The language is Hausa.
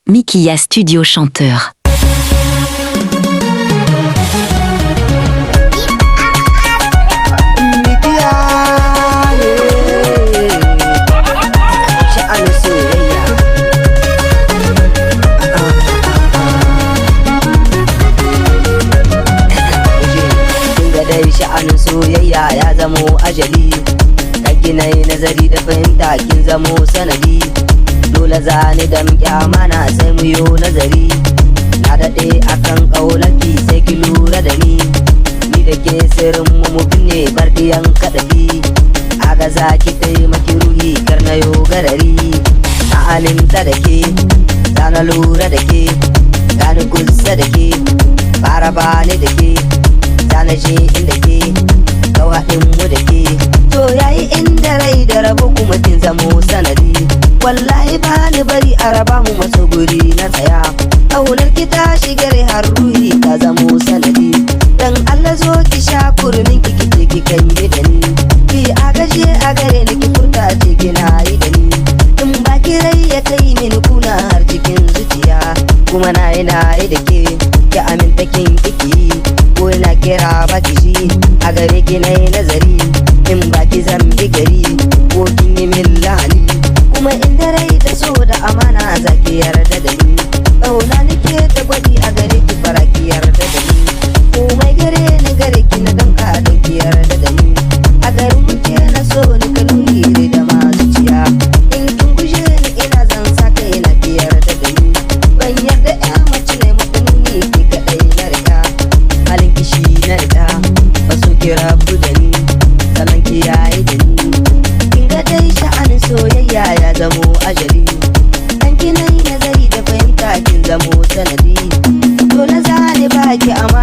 Mikiya Studio Chanteur. Sha'anin soyayya ya zamo ajali, kake na yi nazari da fahimta kin zamo sanadi. Dole zani damƙi amana sai mu yo nazari. Na daɗe akan ƙaunarki sai ki lura da ni da ke sirrin mu binne bardiyan kaɗafi. Aga za ki taimaki ruhi kar na yo garari. Na aminta da ke, na lura da ke, gani kusa da ke, fara bani da ke, na je inda ke kawaɗin mu da ke. To yayi inda rai da rabo kuma kin zamo sanadi. Wallahi ba ni bari a raba mu maso guri na tsaya. Ƙaunar ki ta shigare har ruhi ta zamo sanadi. Dan Allah zo ki sha kurmin ki kike ki kan yi da ni. Ki agaje a gare ni ki furta ce kina yi da ni. In ba ki rai ya kai mini kuna har cikin zuciya. Kuma na yi da ke, ki aminta kin kiki. Ko na kira baki shi a gare ki na yi nazari. In baki zambi gari ko kin yi min lahani. Kuma inda rai da so da amana za ki yarda da ni. Ƙauna nake ta gwadi a gare ki fara ki yarda da ni. Komai gare ni gare ki na danka don ki yarda da ni. A garin muke na so ni ka nuni da ma zuciya. In kin guje ni ina zan sa kai na ki yarda da ni. Ban yarda ya mace ne muku nuni ki kaɗai na riga. Halin kishi na riga ba so ki rabu da ni. Sanan ki yayi da ni. Kin ga dai sha'anin soyayya ya zamo ajali. An ki nayi nazari da fahimta kin zamo sanadi. Dole zani baki amma